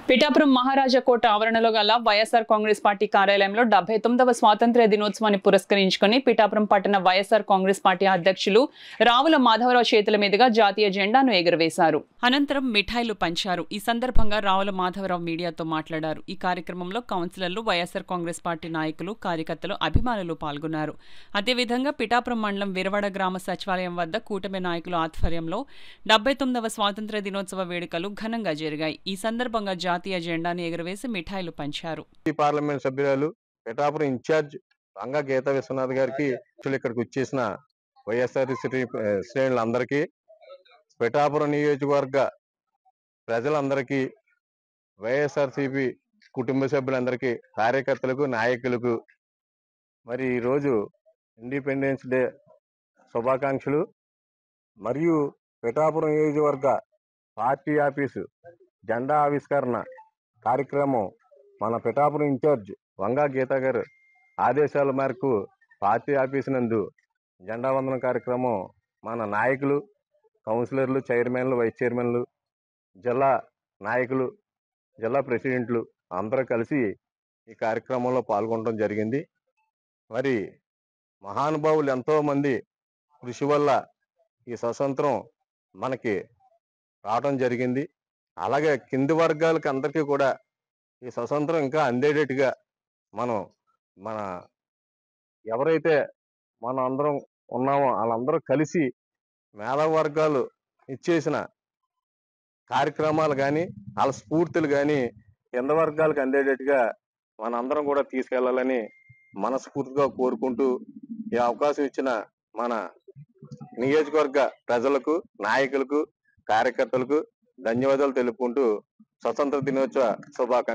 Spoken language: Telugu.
పిఠాపురం మహారాజా కోట ఆవరణలో గల వైఎస్ఆర్ కాంగ్రెస్ పార్టీ కార్యాలయంలో 79వ స్వాతంత్ర్య దినోత్సవాన్ని పురస్కరించుకుని పిఠాపురం పట్టణ వైఎస్ఆర్ కాంగ్రెస్ పార్టీ అధ్యక్షులు రావుల మాధవరావు చేతుల మీదుగా జాతీయ జెండాను ఎగురవేశారు. అనంతరం మిఠాయిలు పంచారు. ఈ సందర్భంగా రావుల మాధవరావు మీడియాతో మాట్లాడారు. ఈ కార్యక్రమంలో కౌన్సిలర్లు, వైఎస్ఆర్ కాంగ్రెస్ పార్టీ నాయకులు, కార్యకర్తలు, అభిమానులు పాల్గొన్నారు. అదేవిధంగా పిఠాపురం మండలం విరవడ గ్రామ సచివాలయం వద్ద కూటమి నాయకుల ఆధ్వర్యంలో 79వ స్వాతంత్ర్య దినోత్సవ వేడుకలు ఘనంగా జరిగాయి. ఈ సందర్భంగా జాతీయ జెండాను ఎగురవేసి మిఠాయిలు పంచారు. పార్లమెంట్ సభ్యురాలు పిఠాపురం ఇన్ఛార్జ్ వంగ గీతా విశ్వనాథ్ గారికి, ఇక్కడికి వచ్చేసిన వైఎస్ఆర్ శ్రేణులందరికీ, పిఠాపురం నియోజకవర్గ ప్రజలందరికీ, వైఎస్ఆర్సీపీ కుటుంబ సభ్యులందరికీ, కార్యకర్తలకు, నాయకులకు మరి ఈరోజు ఇండిపెండెన్స్ డే శుభాకాంక్షలు. మరియు పిఠాపురం నియోజకవర్గ పార్టీ ఆఫీసు జెండా ఆవిష్కరణ కార్యక్రమం మన పిఠాపురం ఇన్ఛార్జ్ వంగా గీత గారు ఆదేశాల మేరకు పార్టీ ఆఫీసు నందు జెండా వందనం కార్యక్రమం మన నాయకులు, కౌన్సిలర్లు, చైర్మన్లు, వైస్ చైర్మన్లు, జిల్లా నాయకులు, జిల్లా ప్రెసిడెంట్లు అందరూ కలిసి ఈ కార్యక్రమంలో పాల్గొనడం జరిగింది. మరి మహానుభావులు ఎంతోమంది కృషి వల్ల ఈ స్వతంత్రం మనకి రావడం జరిగింది. అలాగే కింది వర్గాలకు అందరికీ కూడా ఈ స్వతంత్రం ఇంకా అందేటట్టుగా మన ఎవరైతే మనం అందరం ఉన్నామో వాళ్ళందరూ కలిసి మేధా వర్గాలు ఇచ్చేసిన కార్యక్రమాలు కానీ, వాళ్ళ స్ఫూర్తులు కానీ కింద వర్గాలకు అందేటట్టుగా మనందరం కూడా తీసుకెళ్లాలని మనస్ఫూర్తిగా కోరుకుంటూ, ఈ అవకాశం ఇచ్చిన మన నియోజకవర్గ ప్రజలకు, నాయకులకు, కార్యకర్తలకు ధన్యవాదాలు తెలుపుకుంటూ స్వతంత్ర దినోత్సవ శుభాకాంక్షలు.